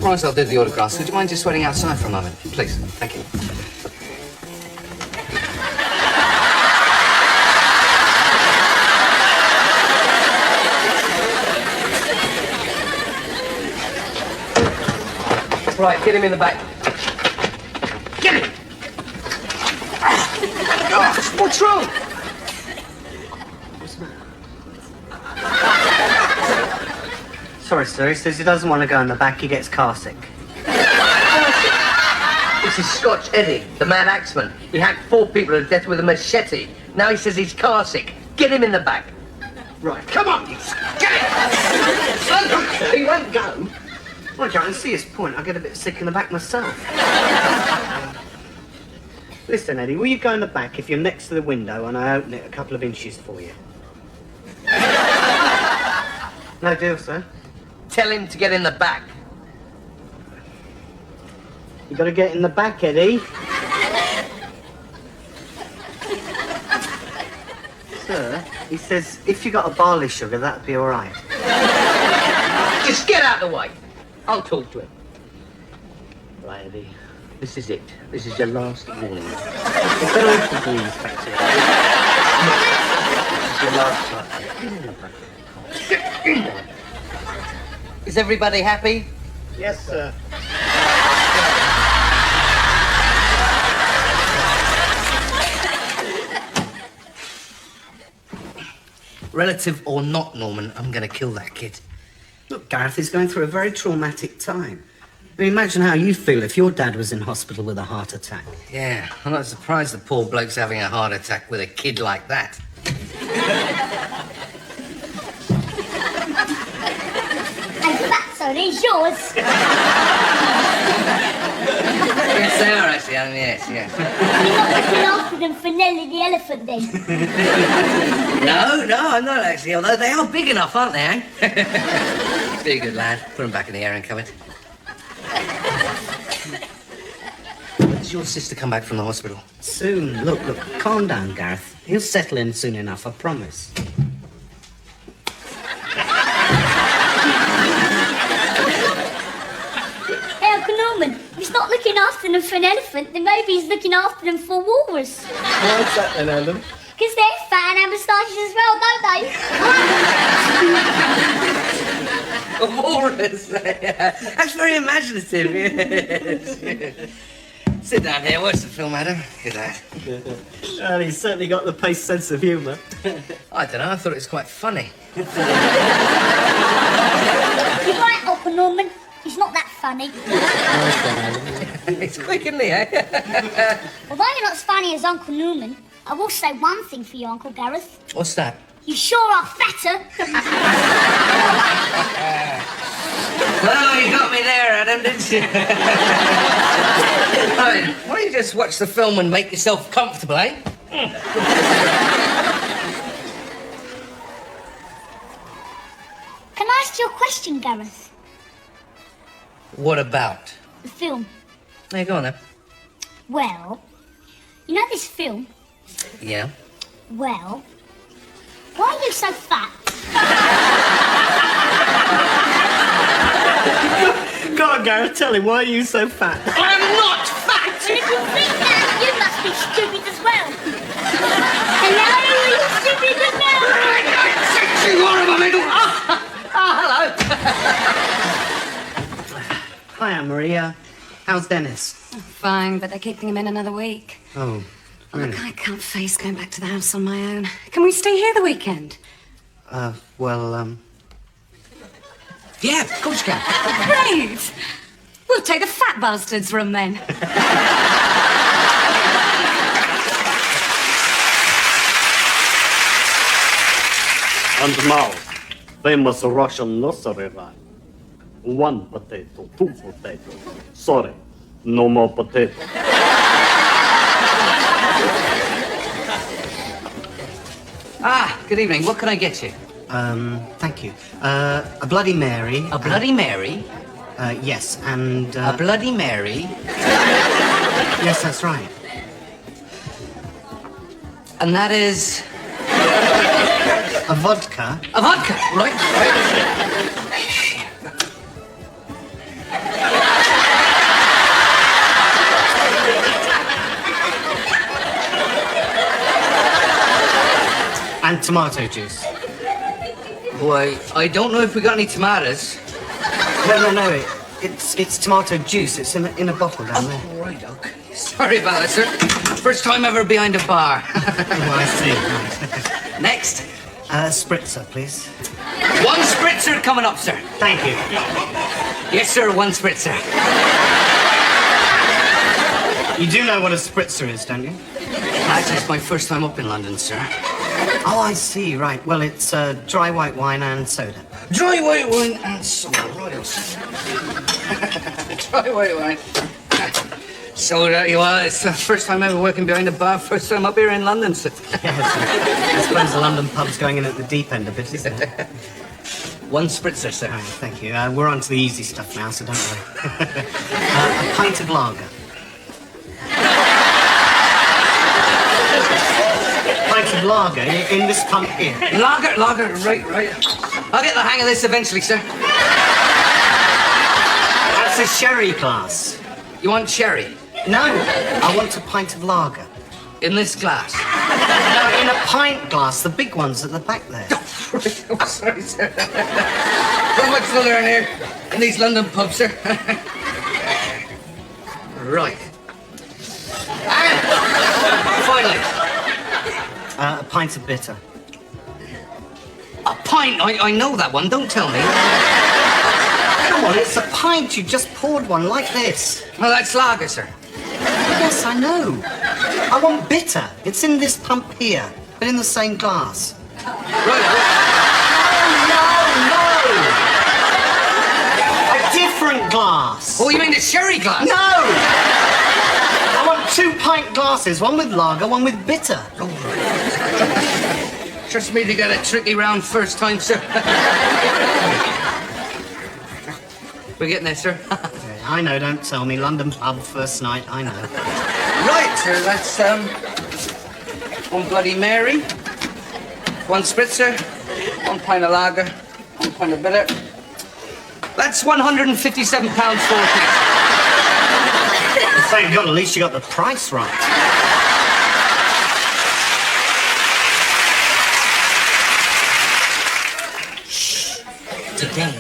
promise I'll do the autographs. Would you mind just waiting outside for a moment? Please. Thank you. Right, get him in the back. Get him! Oh, what's wrong? What's the matter? Sorry, sir. He says he doesn't want to go in the back. He gets car sick. This is Scotch Eddie, the mad axeman. He hacked 4 people to death with a machete. Now he says he's car sick. Get him in the back. Right. Come on, you get him! He won't go. Well, I can see his point. I get a bit sick in the back myself. Listen, Eddie, will you go in the back if you're next to the window and I open it a couple of inches for you? No deal, sir. Tell him to get in the back. You got to get in the back, Eddie. Sir, he says if you got a barley sugar, that'd be all right. Just get out of the way. I'll talk to him. Right, Eddie. This is it. This is your last warning. It's better if you do, Inspector. This is your last chance. Is everybody happy? Yes, sir. Relative or not, Norman, I'm going to kill that kid. Look, Gareth is going through a very traumatic time. I mean, imagine how you'd feel if your dad was in hospital with a heart attack. Yeah, I'm not surprised the poor bloke's having a heart attack with a kid like that. And Fatso, these yours. Yes, they are actually. Yes. You're not looking after them for Nelly the elephant, then? No, I'm not actually. Although they are big enough, aren't they? Eh? Be a good lad. Put them back in the air and come it. When does your sister come back from the hospital? Soon. Look, calm down, Gareth. He'll settle in soon enough, I promise. Hey, Uncle Norman, if he's not looking after them for an elephant, then maybe he's looking after them for walrus. What's that then, Ellen? Because they're fat and have moustaches as well, don't they? A walrus. That's very imaginative. Yes. Sit down here. Watch the film, Adam. Good lad. Well, he's certainly got the pace sense of humour. I don't know. I thought it was quite funny. You're right, Uncle Norman. He's not that funny. It's quick, isn't he, eh? Although you're not as funny as Uncle Norman, I will say one thing for you, Uncle Gareth. What's that? You sure are fatter. Well, you got me there, Adam, didn't you? I mean, why don't you just watch the film and make yourself comfortable, eh? Can I ask you a question, Gareth? What about? The film. Hey, go on then. Well, you know this film? Yeah. Well, why are you so fat? Go on, Gareth, tell him, why are you so fat? I'm not fat! And if you think that, you must be stupid as well. Hello, are you stupid as well? You are in my middle! Hello! Hi, Anne-Marie. How's Dennis? Fine, but they're keeping him in another week. Oh, really? Look, I can't face going back to the house on my own. Can we stay here the weekend? Yeah, of course you can. Great! We'll take the fat bastard's room then. And now, famous Russian nursery rhyme. 1 potato, 2 potatoes. Sorry, no more potato. Good evening. What can I get you? Thank you. A Bloody Mary. A Bloody Mary? Yes, and... A Bloody Mary? Yes, that's right. And that is... A vodka. A vodka, right? tomato juice. Why, I don't know if we got any tomatoes. No. It's tomato juice. It's in a bottle down there. Oh, right, okay. Sorry about that, sir. First time ever behind a bar. Oh, I see. Next. Spritzer, please. 1 spritzer coming up, sir. Thank you. Yes, sir, 1 spritzer. You do know what a spritzer is, don't you? Actually, it's my first time up in London, sir. Oh, I see, right. Well, it's dry white wine and soda. Dry white wine and soda. Right, dry white wine. Soda, well, it's the first time ever working behind a bar, first time up here in London, sir. Yes, I suppose the London pub's going in at the deep end a bit, isn't it? 1 spritzer, sir. All right, thank you. We're on to the easy stuff now, so don't worry. A pint of lager. Pint of lager in this pump here. Lager, right. I'll get the hang of this eventually, sir. That's a sherry glass. You want sherry? No, I want a pint of lager. In this glass? No, in a pint glass, the big ones at the back there. Right, I'm sorry, sir. So much to learn here in these London pubs, sir. Right. And finally, A pint of bitter. a pint. I know that one. Don't tell me. Come on, it's a pint. You just poured one like this. Well, that's lager, sir. Yes, I know. I want bitter. It's in this pump here, but in the same glass. Right. No! A different glass. Oh, you mean the sherry glass? No! I want 2 pint glasses, one with lager, one with bitter. Trust me to get a tricky round first time, sir. We're getting there, sir. I know, don't tell me. London pub, first night, I know. Right, sir, that's, 1 Bloody Mary, 1 spritzer, 1 pint of lager, 1 pint of bitter. That's £157.40. Thank God, at least you got the price right. Today,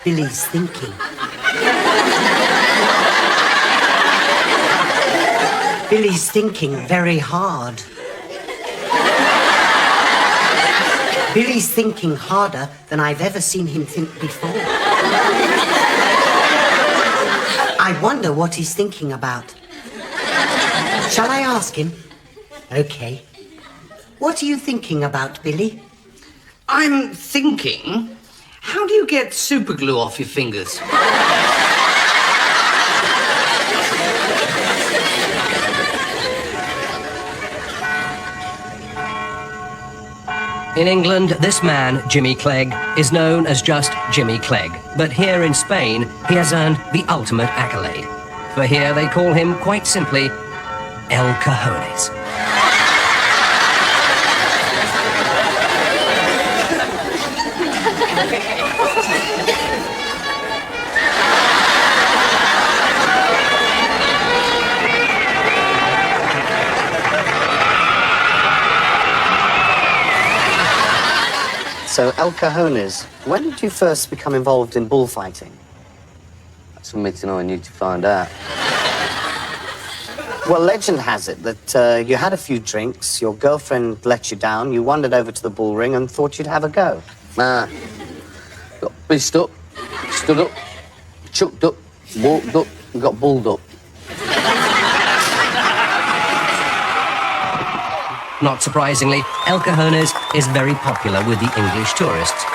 Billy's thinking. Billy's thinking very hard. Billy's thinking harder than I've ever seen him think before. I wonder what he's thinking about. Shall I ask him? Okay. What are you thinking about, Billy? I'm thinking, how do you get super glue off your fingers? In England, this man, Jimmy Clegg, is known as just Jimmy Clegg. But here in Spain, he has earned the ultimate accolade. For here they call him, quite simply, El Cajones. So, El Cajones, when did you first become involved in bullfighting? That's for me to know and you to find out. Well, legend has it that you had a few drinks, your girlfriend let you down, you wandered over to the bull ring and thought you'd have a go. Got pissed up, stood up, chucked up, walked up, and got bulled up. Not surprisingly, El Cajones is very popular with the English tourists.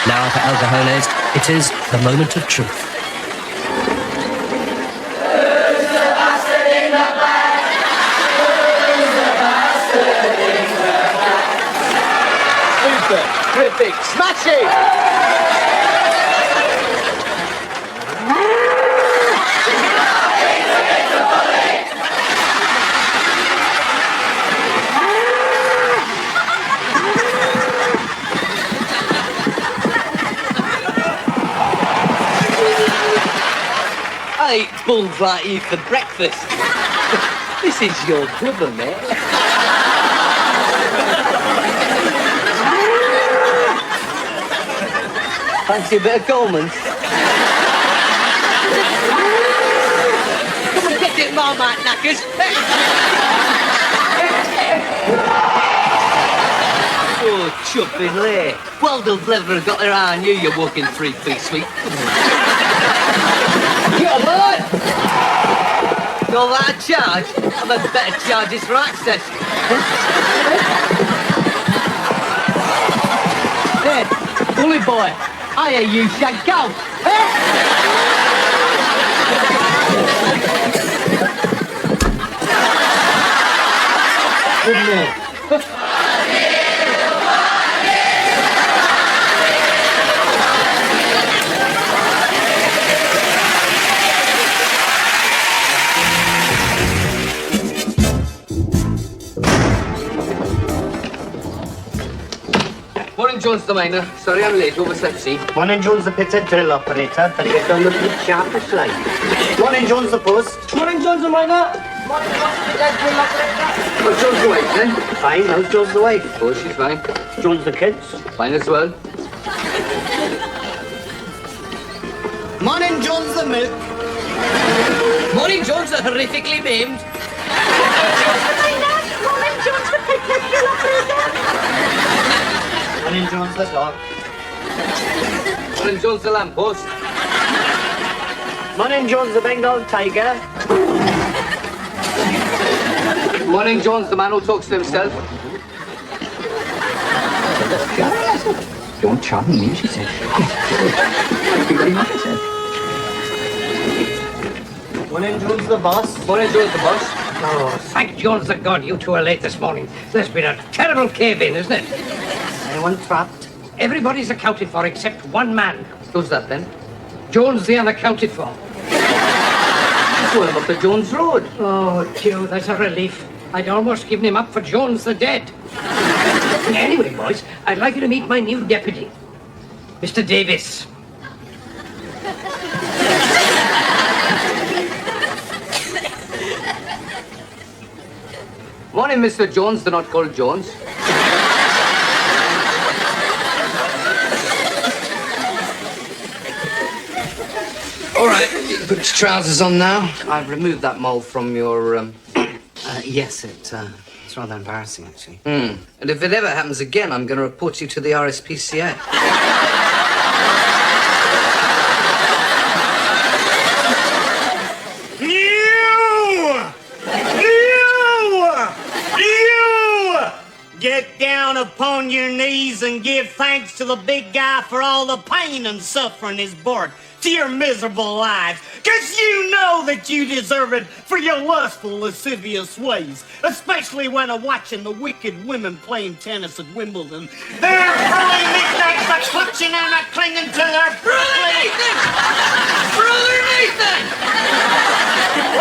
Now for El Cajones, it is the moment of truth. Terrific, smashing! I eat bulls like you for breakfast. This is your brother, mate. Fancy a bit of Coleman's? Come and get it, Marmite knackers. Oh, chuffing lay. Well done, Clever got their eye on you, you walking 3-piece suite. Get on, boy! You're that charge? I'm a better charge this for access. Hey, bully boy, I hear you shag cow. Good man. Morning, Jones the miner. Sorry I'm late, overslept, see. Morning, Jones the pit drill operator. Better get down the pit sharpish light. Morning, Jones the post. Morning, Jones the miner. Morning, Jones the drill operator. What's Jones the wife, then? Fine, how's Jones the wife? Oh, she's fine. Jones the kids? Fine as well. Morning, Jones the milk. Morning, Jones the horrifically maimed. Morning, Jones the dog. Morning, Jones the lamppost. Morning, Jones the Bengal tiger. Morning, Jones the man who talks to himself. Don't charm me, she said. Thank you very much, I said. Morning, Jones the boss. Morning, Jones the boss. Oh, thank Jones the God you two are late this morning. There's been a terrible cave-in, isn't it? Anyone trapped? Everybody's accounted for except one man. Who's that, then? Jones the unaccounted for. He's going up the Jones Road. Oh, Joe, that's a relief. I'd almost given him up for Jones the dead. Anyway, boys, I'd like you to meet my new deputy, Mr. Davis. Morning, Mr. Jones, they're not called Jones. All right, put your trousers on now. I've removed that mole from your, Yes, it's rather embarrassing, actually. And if it ever happens again, I'm going to report you to the RSPCA. You! Get down upon your knees and give thanks to the big guy for all the pain and suffering he's brought to your miserable lives. Because you know that you deserve it for your lustful, lascivious ways. Especially when I'm watching the wicked women playing tennis at Wimbledon. They're burly knickknacks are clutching and are clinging to their... Brother Nathan! Brother Nathan!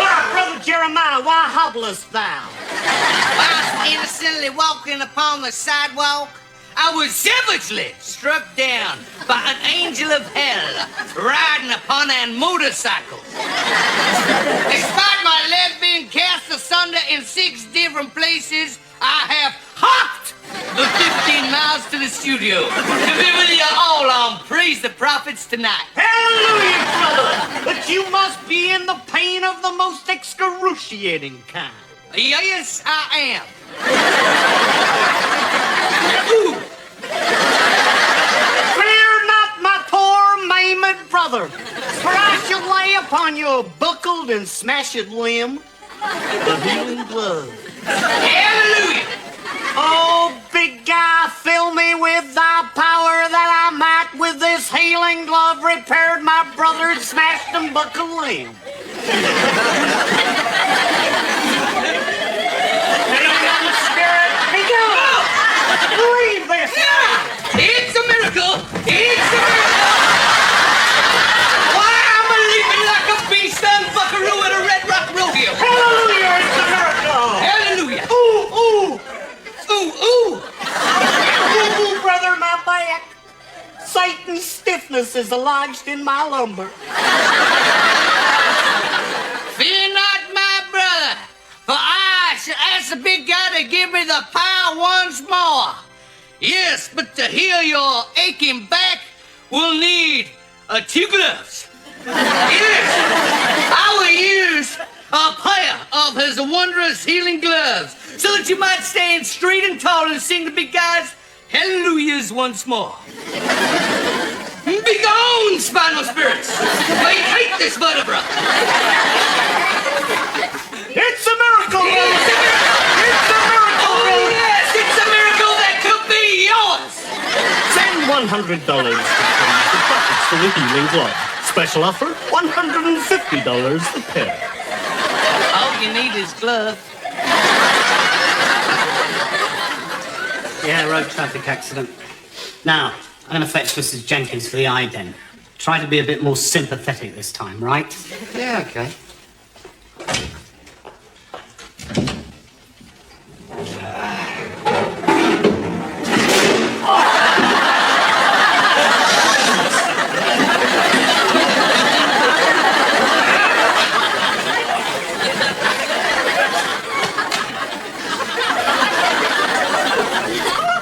Why, Brother Jeremiah, why hobblest thou? Whilst innocently walking upon the sidewalk, I was savagely struck down by an angel of hell riding upon a motorcycle. Despite my leg being cast asunder in 6 different places, I have hopped the 15 miles to the studio to be with you all on Praise the Prophets tonight. Hallelujah, brother! But you must be in the pain of the most excruciating kind. Yes, I am. Fear not, my poor maimed brother, for I shall lay upon your buckled and smashed limb the healing glove. Hallelujah! Oh, big guy, fill me with thy power that I might with this healing glove repair my brother's smashed and buckled limb. Leave this! It's a miracle! It's a miracle! Why, I'm leaping like a beast-on buckaroo at a Red Rock rodeo! Hallelujah! It's a miracle! Hallelujah! Ooh, ooh! Ooh, ooh! Ooh, ooh, brother, my back! Satan's stiffness is lodged in my lumber. ask the big guy to give me the power once more. Yes, but to heal your aching back, we'll need 2 gloves. Yes, I will use a pair of his wondrous healing gloves so that you might stand straight and tall and sing the big guy's hallelujahs once more. Be gone, spinal spirits! I hate this vertebra! It's a miracle! It's a miracle! Oh, yes! It's a miracle that could be yours! Send $100 to the profits for the healing glove. Special offer, $150 a pair. All you need is gloves. Yeah, road traffic accident. Now, I'm going to fetch Mrs. Jenkins for the ident. Try to be a bit more sympathetic this time, right? Yeah, okay.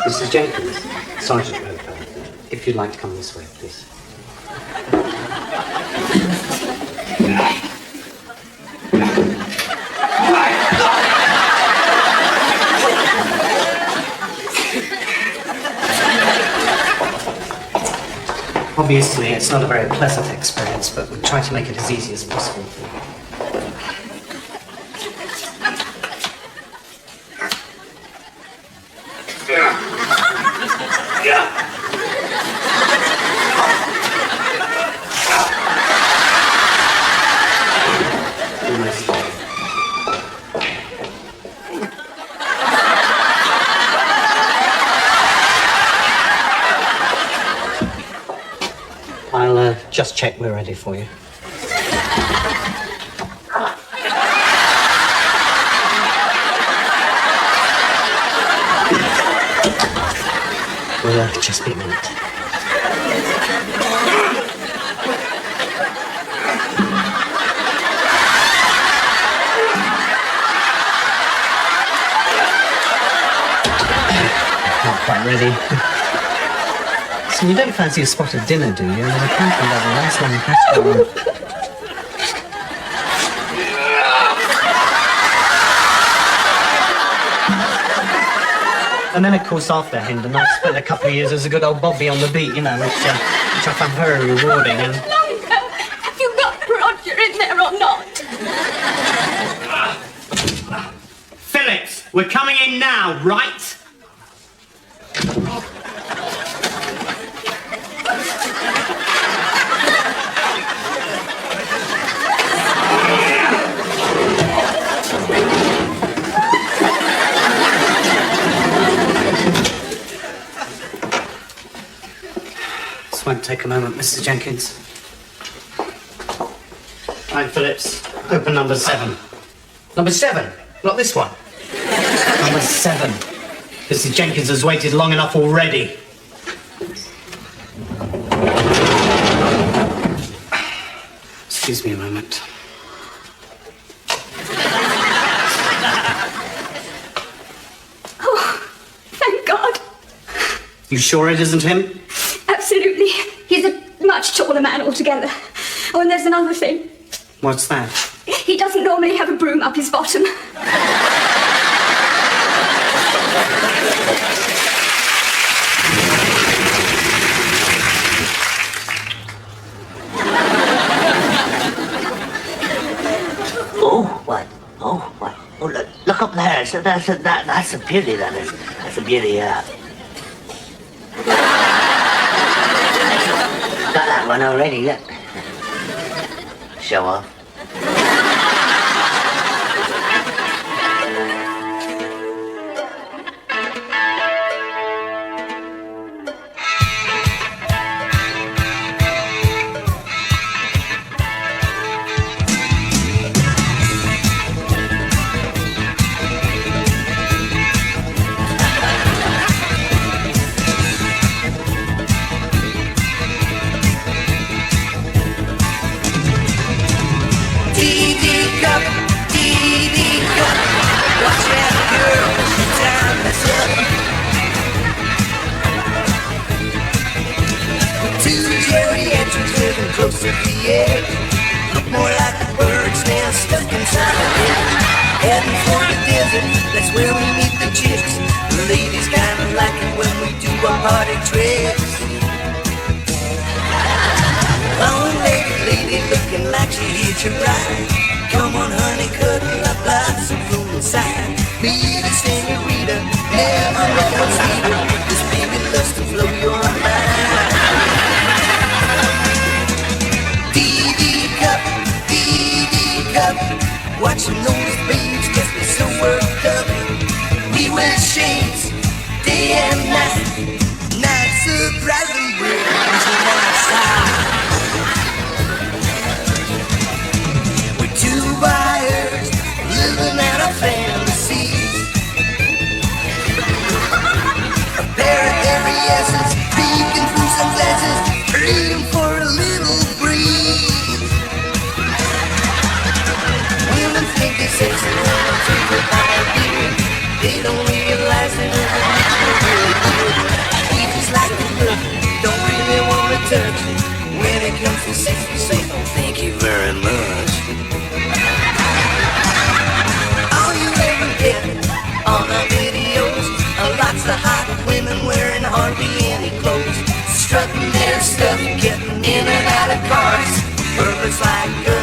Mrs. Jenkins, Sergeant Roper, if you'd like to come this way, please. Obviously, it's not a very pleasant experience, but we'll try to make it as easy as possible. I'll just check we're ready for you. We'll just be a minute. Not quite ready. So you don't fancy a spot of dinner, do you? I mean, I can't find out a nice long category. And then, of course, after Hendon, I spent a couple of years as a good old Bobby on the beat, you know, which I found very rewarding. And Have you got Roger in there or not? Phillips, we're coming in now, right? this won't take a moment, Mrs. Jenkins. Right, Phillips, open number 7. Number 7, not this one. Number 7. Mrs. Jenkins has waited long enough already. Excuse me a moment. Oh, thank God. You sure it isn't him? Absolutely. He's a much taller man altogether. Oh, and there's another thing. What's that? He doesn't normally have a broom up his bottom. Oh, what? Oh, what? Oh, look up there. So that's a beauty, that is. That's a beauty, yeah. Got that one already, look. Show off. DD cup, watch it. girl, your time is up. Two geriatrics living close to the edge. Look more like a bird's nest stuck inside a head. Heading for the desert, that's where we meet the chicks. The ladies kinda like it when we do our party tricks. Long lady looking like she hit you right. Come on honey, cuddle up like some room inside. Be the senorita, never know what's sweeter. This baby loves to blow your mind. Cup, watching those babes gets me so worked up. We wear shades day and night. Not surprising we're on our side. We're two buyers living out our fantasies. A pair of Aries's peeking through sunglasses, reading for a little breeze. Women think they're sexy when I'm treated by a beard. They don't realize that it's really good. We just like to look, don't really want to touch. When it comes to sex, we say, oh, thank you very much. All you ever get on our videos are lots of hot women wearing hardly any clothes, strutting their stuff, getting in and out of cars. Perverts like us